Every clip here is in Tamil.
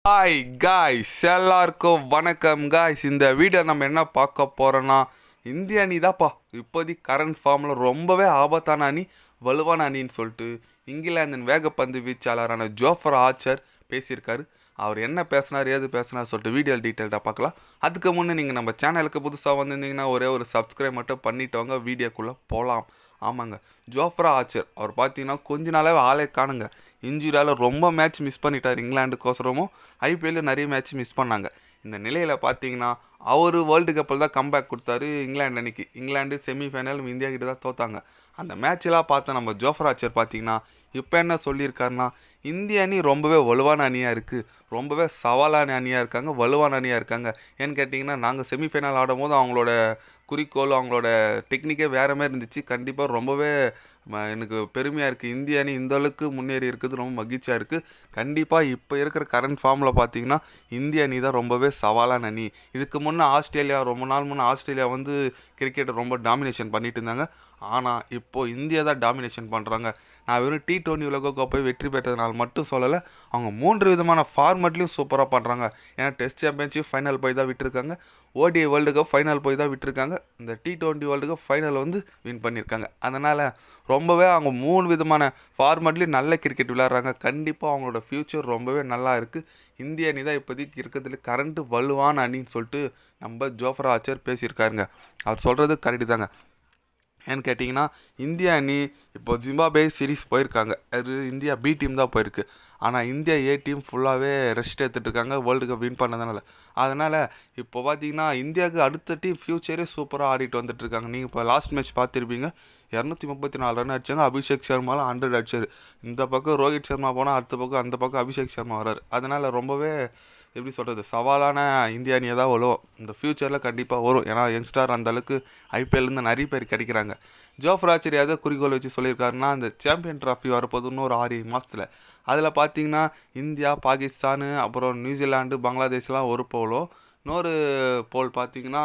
ஹாய் காய்ஸ், எல்லாருக்கும் வணக்கம் காய்ஸ். இந்த வீடியோ நம்ம என்ன பார்க்க போகிறோன்னா, இந்திய அணி தான்ப்பா இப்போதைக்கு கரண்ட் ஃபார்மில் ரொம்பவே ஆபத்தான அணி, வலுவான அணின்னு சொல்லிட்டு இங்கிலாந்தின் வேகப்பந்து வீச்சாளரான ஜோஃப்ரா ஆர்ச்சர் பேசியிருக்காரு. அவர் என்ன பேசினார், ஏது பேசினார் சொல்லிட்டு வீடியோ டீட்டெயில்டாக பார்க்கலாம். அதுக்கு முன்னே நீங்கள் நம்ம சேனலுக்கு புதுசாக வந்திருந்தீங்கன்னா ஒரே ஒரு சப்ஸ்கிரைப் மட்டும் பண்ணிட்டவங்க வீடியோக்குள்ளே போகலாம். ஆமாங்க, ஜோஃப்ரா ஆர்ச்சர் அவர் பார்த்தீங்கன்னா கொஞ்ச நாளாகவே ஆளே காணுங்க. இன்ஜுரியால் ரொம்ப மேட்ச் மிஸ் பண்ணிட்டார். இங்கிலாண்டுக்கோசரமும் ஐபிஎல்ல நிறைய மேட்ச் மிஸ் பண்ணாங்க. இந்த நிலையில் பார்த்தீங்கன்னா அவர் வேர்ல்டு கப்பில் தான் கம்பேக் கொடுத்தாரு இங்கிலாந்து அன்னைக்கு. இங்கிலாந்து செமிஃபைனல் இந்தியா கிட்ட தான் தோத்தாங்க. அந்த மேட்செலாம் பார்த்த நம்ம ஜோஃப்ரா ஆர்ச்சர் பார்த்தீங்கன்னா இப்போ என்ன சொல்லியிருக்காருன்னா, இந்திய அணி ரொம்பவே வலுவான அணியாக இருக்குது, ரொம்பவே சவாலான அணியாக இருக்காங்க, வலுவான அணியாக இருக்காங்க. ஏன்னு கேட்டிங்கன்னா, நாங்கள் செமிஃபைனல் ஆடும்போது அவங்களோட குறிக்கோள், அவங்களோட டெக்னிக்கே வேறு மாதிரி இருந்துச்சு. கண்டிப்பாக ரொம்பவே எனக்கு பெருமையாக இருக்குது. இந்திய அணி இந்த அளவுக்கு முன்னேறி இருக்குது, ரொம்ப மகிழ்ச்சியாக இருக்குது. கண்டிப்பாக இப்போ இருக்கிற கரண்ட் ஃபார்மில் பார்த்தீங்கன்னா இந்திய அணி தான் ரொம்பவே சவாலான அணி. இதுக்கு முன்னே ஆஸ்திரேலியா, ரொம்ப நாள் முன்னே ஆஸ்திரேலியா வந்து கிரிக்கெட்டை ரொம்ப டாமினேஷன் பண்ணிட்டு இருந்தாங்க. ஆனால் இப்போது இந்தியா தான் டாமினேஷன் பண்ணுறாங்க. நான் வெறும் T20 உலகக்கோப்பை வெற்றி பெற்றதுனால மட்டும் சொல்லலை, அவங்க 3 விதமான ஃபார்மெட்லேயும் சூப்பராக பண்ணுறாங்க. ஏன்னா டெஸ்ட் சாம்பியன்ஷிப் ஃபைனல் போய் தான் விட்டுருக்காங்க, ஓடிஐ வேர்ல்டு கப் ஃபைனல் போய் தான் விட்டுருக்காங்க, இந்த T20 வேர்ல்டு கப் ஃபைனல் வந்து வின் பண்ணியிருக்காங்க. அதனால் ரொம்பவே அவங்க 3 விதமான ஃபார்மெட்லேயும் நல்ல கிரிக்கெட் விளையாடுறாங்க. கண்டிப்பாக அவங்களோட ஃப்யூச்சர் ரொம்பவே நல்லா இருக்குது. இந்திய அணி தான் இப்போதைக்கு இருக்கிறதுல கரண்ட்டு வலுவான அணின்னு சொல்லிட்டு நம்ம ஜோஃப்ரா ஆர்ச்சர் பேசியிருக்காருங்க. அவர் சொல்கிறது கரெக்டு தாங்க. ஏன்னு கேட்டிங்கன்னா, இந்தியா அணி இப்போ ஜிம்பாப்வே சீரீஸ் போயிருக்காங்க. அது இந்தியா பி டீம் தான் போயிருக்கு. ஆனால் இந்தியா ஏ டீம் ஃபுல்லாகவே ரெஸ்ட் எடுத்துகிட்டு இருக்காங்க வேர்ல்டு கப் வின் பண்ணதுனால. அதனால் இப்போ பார்த்தீங்கன்னா இந்தியாவுக்கு அடுத்த டீம் ஃப்யூச்சரே சூப்பராக ஆடிட்டு வந்துட்டுருக்காங்க. நீங்கள் இப்போ லாஸ்ட் மேட்ச் பார்த்துருப்பீங்க, 234 ரன் அடித்தாங்க. அபிஷேக் சர்மாலாம் 100 அடிச்சார். இந்த பக்கம் ரோஹித் சர்மா போனால் அடுத்த பக்கம் அந்த பக்கம் அபிஷேக் சர்மா வர்றாரு. அதனால் ரொம்பவே எப்படி சொல்கிறது, சவாலான இந்திய அணியை தான் வரும். இந்த ஃப்யூச்சரில் கண்டிப்பாக வரும். ஏன்னா யங்ஸ்டார் அந்தளவுக்கு ஐபிஎல்லேருந்து நிறைய பேர் கிடைக்கிறாங்க. ஜோஃப்ரா ஆர்ச்சர் எதை குறிக்கோள் வச்சு சொல்லியிருக்காருன்னா, அந்த சாம்பியன் ட்ராஃபி வரப்போது இன்னொரு 6 மாதத்தில். அதில் பார்த்தீங்கன்னா இந்தியா, பாகிஸ்தானு, அப்புறம் நியூசிலாண்டு, பங்களாதேஷ்லாம் ஒரு போலும். இன்னொரு போல் பார்த்தீங்கன்னா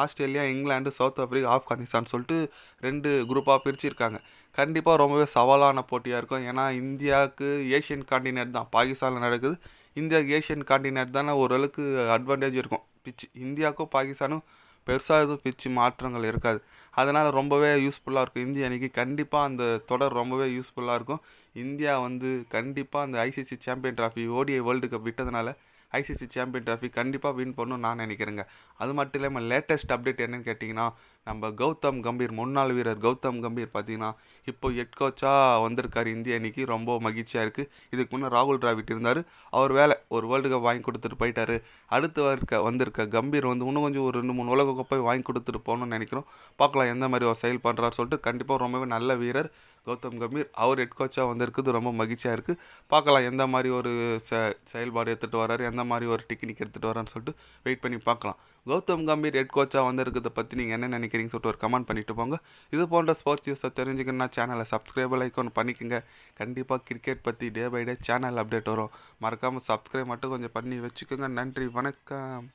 Australia, England, south Africa, Afghanistan சொல்லிட்டு 2 குரூப்பாக பிரிச்சிருக்காங்க. கண்டிப்பாக ரொம்பவே சவாலான போட்டியாக இருக்கும். ஏன்னா இந்தியாவுக்கு ஏஷியன் காண்டினென்ட் தான் பாகிஸ்தானில் நடக்குது. இந்தியாவுக்கு ஏஷியன் காண்டினென்ட் தானே ஓரளவுக்கு அட்வான்டேஜ் இருக்கும். பிச்சு இந்தியாவுக்கும் பாகிஸ்தானும் பெருசாக எதுவும் பிச்சு மாற்றங்கள் இருக்காது. அதனால் ரொம்பவே யூஸ்ஃபுல்லாக இருக்கும் இந்திய அணிக்கு. கண்டிப்பாக அந்த தொடர் ரொம்பவே யூஸ்ஃபுல்லாக இருக்கும். இந்தியா வந்து கண்டிப்பாக அந்த ICC champion trophy, ODI world cup விட்டதுனால ஐசிசி சாம்பியன் ட்ராஃபி கண்டிப்பாக வின் பண்ணணும்னு நான் நினைக்கிறேங்க. அது மட்டும் இல்லாமல் லேட்டஸ்ட் அப்டேட் என்னன்னு கேட்டிங்கன்னா, நம்ம கௌதம் கம்பீர், முன்னாள் வீரர் கௌதம் கம்பீர் பார்த்தீங்கன்னா இப்போ ஹெட் கோச்சாக வந்திருக்கார் இந்திய அணிக்கு. ரொம்ப மகிழ்ச்சியாக இருக்குது. இதுக்கு முன்னே ராகுல் டிராவிட் இருந்தார், அவர் வேலை ஒரு வேர்ல்டு கப் வாங்கி கொடுத்துட்டு போயிட்டார். அடுத்து வந்திருக்க கம்பீர் வந்து இன்னும் கொஞ்சம் ஒரு 2-3 உலக கோப்பை வாங்கி கொடுத்துட்டு போகணும்னு நினைக்கிறோம். பார்க்கலாம் எந்த மாதிரி அவர் செயல் பண்ணுறாரு சொல்லிட்டு. கண்டிப்பாக ரொம்பவே நல்ல வீரர் கௌதம் கம்பீர். அவர் ஹெட் கோச்சாக வந்திருக்குது, ரொம்ப மகிழ்ச்சியாக இருக்குது. பார்க்கலாம் எந்த மாதிரி ஒரு செயல்பாடு எடுத்துகிட்டு வர்றாரு, எந்த மாதிரி ஒரு டெக்னிக் எடுத்துகிட்டு வரான்னு சொல்லிட்டு வெயிட் பண்ணி பார்க்கலாம். கௌதம் கம்பீர் ஹெட் கோச்சாக வந்திருக்கிறத பற்றி நீங்கள் என்ன நினைக்கிறீங்கன்னு சொல்லிட்டு ஒரு கமெண்ட் பண்ணிட்டு போங்க. இது போன்ற ஸ்போர்ட்ஸ் நியூஸை தெரிஞ்சுக்கணுன்னா சேனலை சப்ஸ்கிரைப் ஐக்கான் பண்ணிக்கோங்க. கண்டிப்பாக கிரிக்கெட் பற்றி day by day channel update வரும். மறக்காமல் சப்ஸ்கிரைப் மட்டும் கொஞ்சம் பண்ணி வச்சுக்கோங்க. நன்றி, வணக்கம்.